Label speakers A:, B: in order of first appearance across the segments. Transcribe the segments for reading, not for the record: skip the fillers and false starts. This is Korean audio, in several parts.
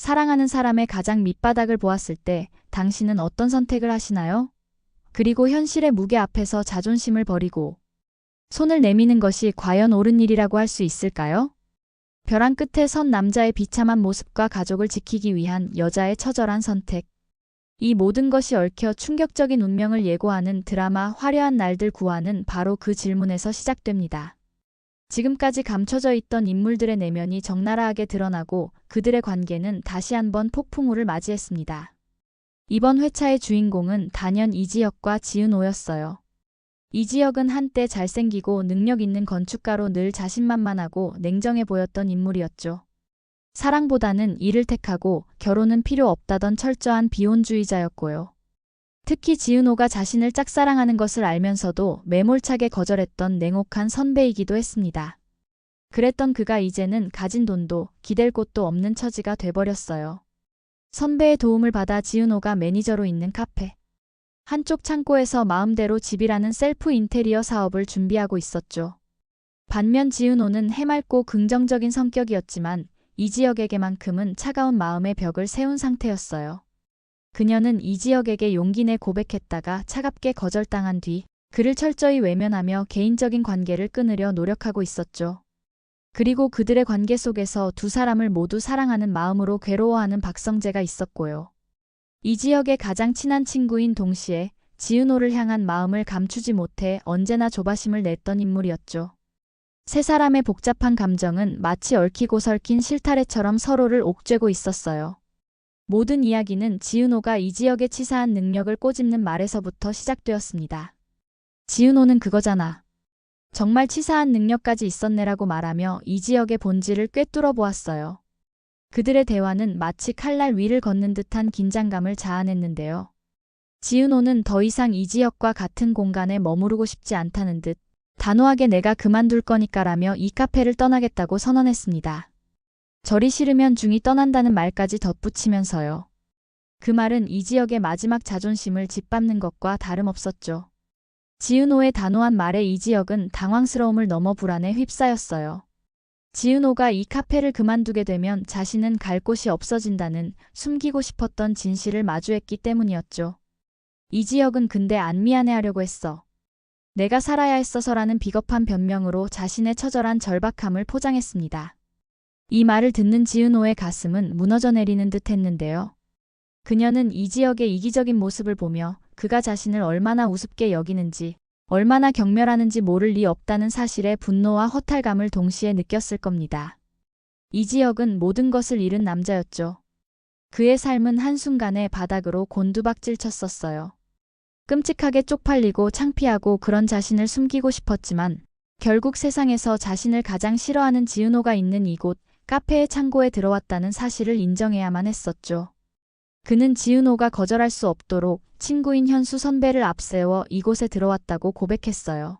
A: 사랑하는 사람의 가장 밑바닥을 보았을 때 당신은 어떤 선택을 하시나요? 그리고 현실의 무게 앞에서 자존심을 버리고 손을 내미는 것이 과연 옳은 일이라고 할 수 있을까요? 벼랑 끝에 선 남자의 비참한 모습과 가족을 지키기 위한 여자의 처절한 선택. 이 모든 것이 얽혀 충격적인 운명을 예고하는 드라마 화려한 날들 9화는 바로 그 질문에서 시작됩니다. 지금까지 감춰져 있던 인물들의 내면이 적나라하게 드러나고 그들의 관계는 다시 한번 폭풍우를 맞이했습니다. 이번 회차의 주인공은 단연 이지혁과 지은호였어요. 이지혁은 한때 잘생기고 능력 있는 건축가로 늘 자신만만하고 냉정해 보였던 인물이었죠. 사랑보다는 일을 택하고 결혼은 필요 없다던 철저한 비혼주의자였고요. 특히 지은호가 자신을 짝사랑하는 것을 알면서도 매몰차게 거절했던 냉혹한 선배이기도 했습니다. 그랬던 그가 이제는 가진 돈도 기댈 곳도 없는 처지가 돼버렸어요. 선배의 도움을 받아 지은호가 매니저로 있는 카페. 한쪽 창고에서 마음대로 집이라는 셀프 인테리어 사업을 준비하고 있었죠. 반면 지은호는 해맑고 긍정적인 성격이었지만 이지혁에게만큼은 차가운 마음의 벽을 세운 상태였어요. 그녀는 이지혁에게 용기 내 고백했다가 차갑게 거절당한 뒤 그를 철저히 외면하며 개인적인 관계를 끊으려 노력하고 있었죠. 그리고 그들의 관계 속에서 두 사람을 모두 사랑하는 마음으로 괴로워하는 박성재가 있었고요. 이지혁의 가장 친한 친구인 동시에 지은호를 향한 마음을 감추지 못해 언제나 조바심을 냈던 인물이었죠. 세 사람의 복잡한 감정은 마치 얽히고 설킨 실타래처럼 서로를 옥죄고 있었어요. 모든 이야기는 지은호가 이지혁의 치사한 능력을 꼬집는 말에서부터 시작되었습니다. 지은호는 그거잖아. 정말 치사한 능력까지 있었네라고 말하며 이지혁의 본질을 꿰뚫어 보았어요. 그들의 대화는 마치 칼날 위를 걷는 듯한 긴장감을 자아냈는데요. 지은호는 더 이상 이지혁과 같은 공간에 머무르고 싶지 않다는 듯 단호하게 내가 그만둘 거니까라며 이 카페를 떠나겠다고 선언했습니다. 절이 싫으면 중이 떠난다는 말까지 덧붙이면서요. 그 말은 이지혁의 마지막 자존심을 짓밟는 것과 다름없었죠. 지은호의 단호한 말에 이지혁은 당황스러움을 넘어 불안에 휩싸였어요. 지은호가 이 카페를 그만두게 되면 자신은 갈 곳이 없어진다는 숨기고 싶었던 진실을 마주했기 때문이었죠. 이지혁은 근데 안 미안해하려고 했어. 내가 살아야 했어서라는 비겁한 변명으로 자신의 처절한 절박함을 포장했습니다. 이 말을 듣는 지은호의 가슴은 무너져 내리는 듯 했는데요. 그녀는 이지혁의 이기적인 모습을 보며 그가 자신을 얼마나 우습게 여기는지, 얼마나 경멸하는지 모를 리 없다는 사실에 분노와 허탈감을 동시에 느꼈을 겁니다. 이지혁은 모든 것을 잃은 남자였죠. 그의 삶은 한순간에 바닥으로 곤두박질 쳤었어요. 끔찍하게 쪽팔리고 창피하고 그런 자신을 숨기고 싶었지만 결국 세상에서 자신을 가장 싫어하는 지은호가 있는 이곳 카페의 창고에 들어왔다는 사실을 인정해야만 했었죠. 그는 지은호가 거절할 수 없도록 친구인 현수 선배를 앞세워 이곳에 들어왔다고 고백했어요.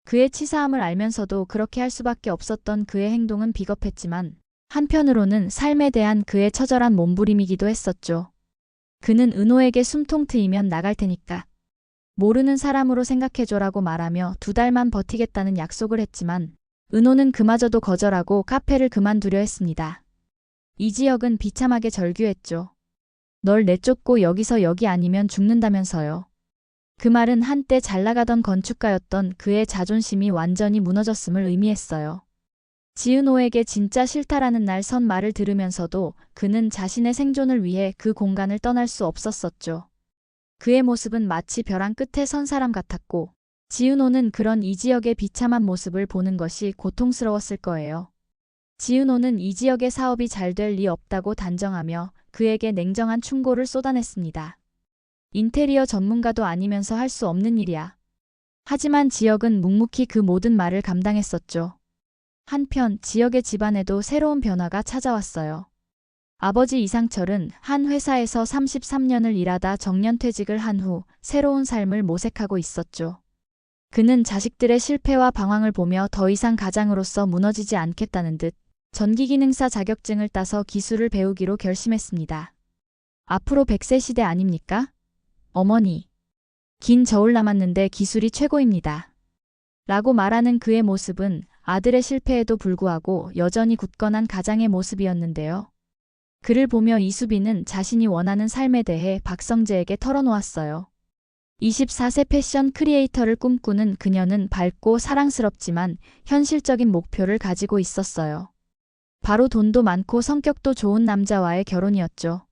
A: 그의 치사함을 알면서도 그렇게 할 수밖에 없었던 그의 행동은 비겁했지만 한편으로는 삶에 대한 그의 처절한 몸부림이기도 했었죠. 그는 은호에게 숨통 트이면 나갈 테니까 모르는 사람으로 생각해줘라고 말하며 2달만 버티겠다는 약속을 했지만 은호는 그마저도 거절하고 카페를 그만두려 했습니다. 이지혁은 비참하게 절규했죠. 널 내쫓고 여기서 여기 아니면 죽는다면서요. 그 말은 한때 잘나가던 건축가였던 그의 자존심이 완전히 무너졌음을 의미했어요. 지은호에게 진짜 싫다라는 날 선 말을 들으면서도 그는 자신의 생존을 위해 그 공간을 떠날 수 없었었죠. 그의 모습은 마치 벼랑 끝에 선 사람 같았고 지은호는 그런 이지혁의 비참한 모습을 보는 것이 고통스러웠을 거예요. 지은호는 이지혁의 사업이 잘 될 리 없다고 단정하며 그에게 냉정한 충고를 쏟아냈습니다. 인테리어 전문가도 아니면서 할 수 없는 일이야. 하지만 지혁은 묵묵히 그 모든 말을 감당했었죠. 한편 지혁의 집안에도 새로운 변화가 찾아왔어요. 아버지 이상철은 한 회사에서 33년을 일하다 정년퇴직을 한 후 새로운 삶을 모색하고 있었죠. 그는 자식들의 실패와 방황을 보며 더 이상 가장으로서 무너지지 않겠다는 듯 전기기능사 자격증을 따서 기술을 배우기로 결심했습니다. 앞으로 100세 시대 아닙니까? 어머니, 긴 저울 남았는데 기술이 최고입니다. 라고 말하는 그의 모습은 아들의 실패에도 불구하고 여전히 굳건한 가장의 모습이었는데요. 그를 보며 이수빈은 자신이 원하는 삶에 대해 박성재에게 털어놓았어요. 24세 패션 크리에이터를 꿈꾸는 그녀는 밝고 사랑스럽지만 현실적인 목표를 가지고 있었어요. 바로 돈도 많고 성격도 좋은 남자와의 결혼이었죠.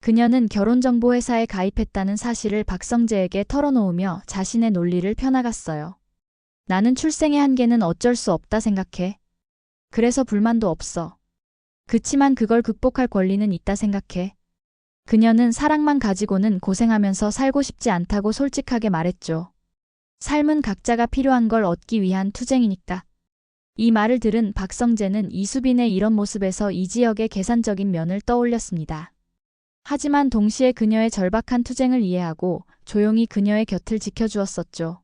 A: 그녀는 결혼정보회사에 가입했다는 사실을 박성재에게 털어놓으며 자신의 논리를 펴나갔어요. 나는 출생의 한계는 어쩔 수 없다 생각해. 그래서 불만도 없어. 그치만 그걸 극복할 권리는 있다 생각해. 그녀는 사랑만 가지고는 고생하면서 살고 싶지 않다고 솔직하게 말했죠. 삶은 각자가 필요한 걸 얻기 위한 투쟁이니까. 이 말을 들은 박성재는 이수빈의 이런 모습에서 이지혁의 계산적인 면을 떠올렸습니다. 하지만 동시에 그녀의 절박한 투쟁을 이해하고 조용히 그녀의 곁을 지켜주었었죠.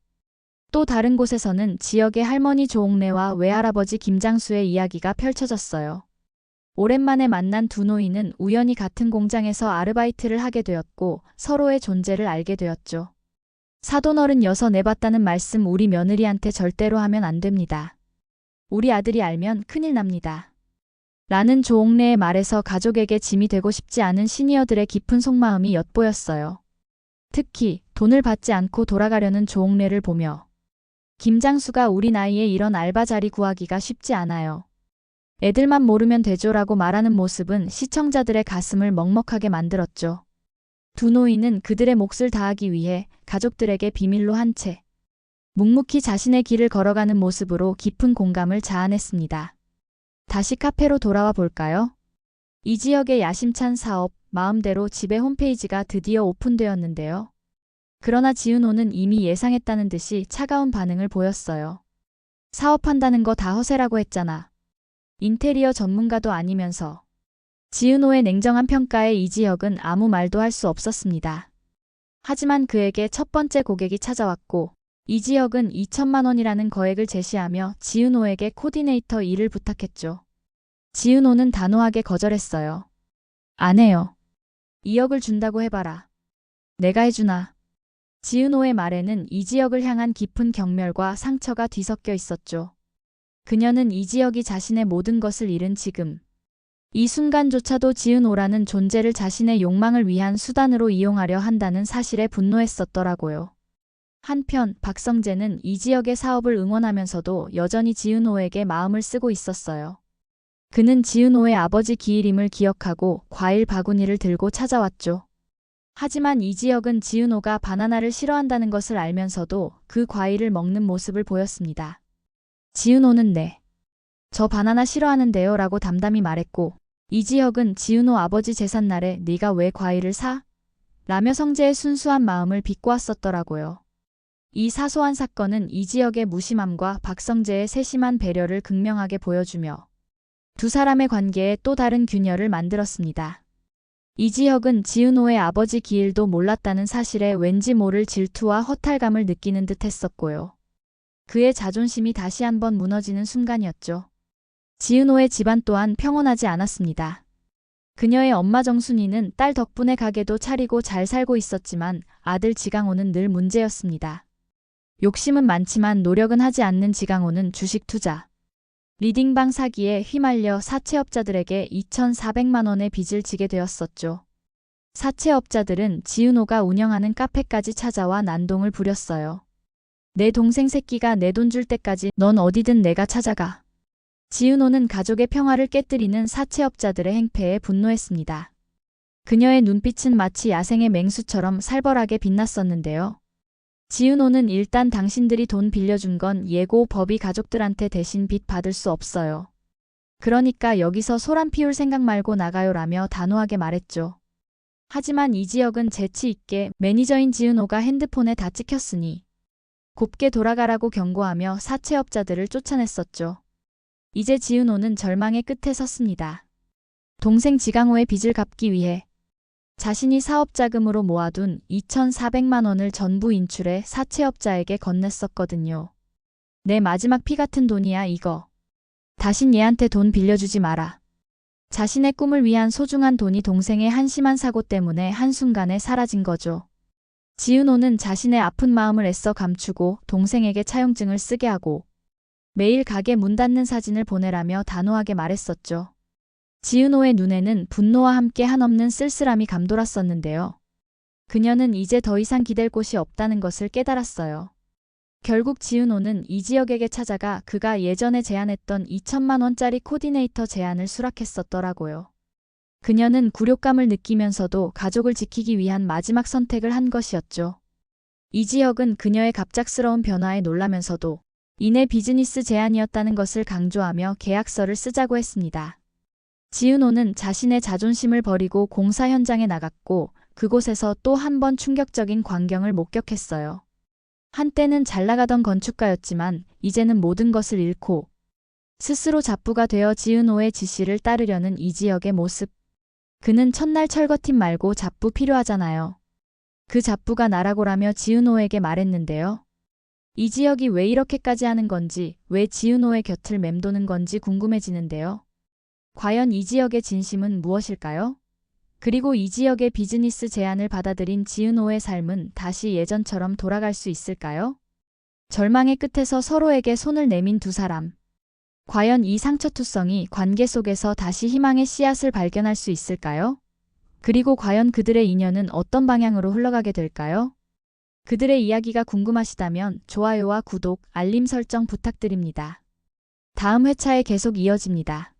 A: 또 다른 곳에서는 지역의 할머니 조옥래와 외할아버지 김장수의 이야기가 펼쳐졌어요. 오랜만에 만난 두 노인은 우연히 같은 공장에서 아르바이트를 하게 되었고 서로의 존재를 알게 되었죠. 사돈어른 여서 내봤다는 말씀 우리 며느리한테 절대로 하면 안 됩니다. 우리 아들이 알면 큰일 납니다. 라는 조옥래의 말에서 가족에게 짐이 되고 싶지 않은 시니어들의 깊은 속마음이 엿보였어요. 특히 돈을 받지 않고 돌아가려는 조옥래를 보며 김장수가 우리 나이에 이런 알바 자리 구하기가 쉽지 않아요. 애들만 모르면 되죠라고 말하는 모습은 시청자들의 가슴을 먹먹하게 만들었죠. 두 노인은 그들의 몫을 다하기 위해 가족들에게 비밀로 한 채 묵묵히 자신의 길을 걸어가는 모습으로 깊은 공감을 자아냈습니다. 다시 카페로 돌아와 볼까요? 이지혁의 야심찬 사업, 마음대로 집의 홈페이지가 드디어 오픈되었는데요. 그러나 지은호는 이미 예상했다는 듯이 차가운 반응을 보였어요. 사업한다는 거 다 허세라고 했잖아. 인테리어 전문가도 아니면서. 지은호의 냉정한 평가에 이지혁은 아무 말도 할 수 없었습니다. 하지만 그에게 첫 번째 고객이 찾아왔고 이지혁은 2천만 원이라는 거액을 제시하며 지은호에게 코디네이터 일을 부탁했죠. 지은호는 단호하게 거절했어요. 안 해요. 2억을 준다고 해봐라. 내가 해주나. 지은호의 말에는 이지혁을 향한 깊은 경멸과 상처가 뒤섞여 있었죠. 그녀는 이지혁이 자신의 모든 것을 잃은 지금 이 순간조차도 지은호라는 존재를 자신의 욕망을 위한 수단으로 이용하려 한다는 사실에 분노했었더라고요. 한편 박성재는 이지혁의 사업을 응원하면서도 여전히 지은호에게 마음을 쓰고 있었어요. 그는 지은호의 아버지 기일임을 기억하고 과일 바구니를 들고 찾아왔죠. 하지만 이지혁은 지은호가 바나나를 싫어한다는 것을 알면서도 그 과일을 먹는 모습을 보였습니다. 지은호는 네. 저 바나나 싫어하는데요 라고 담담히 말했고 이지혁은 지은호 아버지 제삿날에 네가 왜 과일을 사? 라며 성재의 순수한 마음을 비꼬았었더라고요. 이 사소한 사건은 이지혁의 무심함과 박성재의 세심한 배려를 극명하게 보여주며 두 사람의 관계에 또 다른 균열을 만들었습니다. 이지혁은 지은호의 아버지 기일도 몰랐다는 사실에 왠지 모를 질투와 허탈감을 느끼는 듯 했었고요. 그의 자존심이 다시 한번 무너지는 순간이었죠. 지은호의 집안 또한 평온하지 않았습니다. 그녀의 엄마 정순이는 딸 덕분에 가게도 차리고 잘 살고 있었지만 아들 지강호는 늘 문제였습니다. 욕심은 많지만 노력은 하지 않는 지강호는 주식 투자, 리딩방 사기에 휘말려 사채업자들에게 2,400만 원의 빚을 지게 되었었죠. 사채업자들은 지은호가 운영하는 카페까지 찾아와 난동을 부렸어요. 내 동생 새끼가 내 돈 줄 때까지 넌 어디든 내가 찾아가. 지은호는 가족의 평화를 깨뜨리는 사채업자들의 행패에 분노했습니다. 그녀의 눈빛은 마치 야생의 맹수처럼 살벌하게 빛났었는데요. 지은호는 일단 당신들이 돈 빌려준 건 예고 법이 가족들한테 대신 빚 받을 수 없어요. 그러니까 여기서 소란 피울 생각 말고 나가요라며 단호하게 말했죠. 하지만 이지혁은 재치 있게 매니저인 지은호가 핸드폰에 다 찍혔으니 곱게 돌아가라고 경고하며 사채업자들을 쫓아냈었죠. 이제 지은호는 절망의 끝에 섰습니다. 동생 지강호의 빚을 갚기 위해 자신이 사업자금으로 모아둔 2,400만 원을 전부 인출해 사채업자에게 건넸었거든요. 내 마지막 피 같은 돈이야 이거. 다신 얘한테 돈 빌려주지 마라. 자신의 꿈을 위한 소중한 돈이 동생의 한심한 사고 때문에 한순간에 사라진 거죠. 지은호는 자신의 아픈 마음을 애써 감추고 동생에게 차용증을 쓰게 하고 매일 가게 문 닫는 사진을 보내라며 단호하게 말했었죠. 지은호의 눈에는 분노와 함께 한없는 쓸쓸함이 감돌았었는데요. 그녀는 이제 더 이상 기댈 곳이 없다는 것을 깨달았어요. 결국 지은호는 이지혁에게 찾아가 그가 예전에 제안했던 2천만 원짜리 코디네이터 제안을 수락했었더라고요. 그녀는 굴욕감을 느끼면서도 가족을 지키기 위한 마지막 선택을 한 것이었죠. 이지혁은 그녀의 갑작스러운 변화에 놀라면서도 이내 비즈니스 제안이었다는 것을 강조하며 계약서를 쓰자고 했습니다. 지은호는 자신의 자존심을 버리고 공사 현장에 나갔고 그곳에서 또 한 번 충격적인 광경을 목격했어요. 한때는 잘 나가던 건축가였지만 이제는 모든 것을 잃고 스스로 잡부가 되어 지은호의 지시를 따르려는 이지혁의 모습. 그는 첫날 철거팀 말고 잡부 필요하잖아요. 그 잡부가 나라고라며 지은호에게 말했는데요. 이지혁이 왜 이렇게까지 하는 건지, 왜 지은호의 곁을 맴도는 건지 궁금해지는데요. 과연 이지혁의 진심은 무엇일까요? 그리고 이지혁의 비즈니스 제안을 받아들인 지은호의 삶은 다시 예전처럼 돌아갈 수 있을까요? 절망의 끝에서 서로에게 손을 내민 두 사람. 과연 이 상처투성이 관계 속에서 다시 희망의 씨앗을 발견할 수 있을까요? 그리고 과연 그들의 인연은 어떤 방향으로 흘러가게 될까요? 그들의 이야기가 궁금하시다면 좋아요와 구독, 알림 설정 부탁드립니다. 다음 회차에 계속 이어집니다.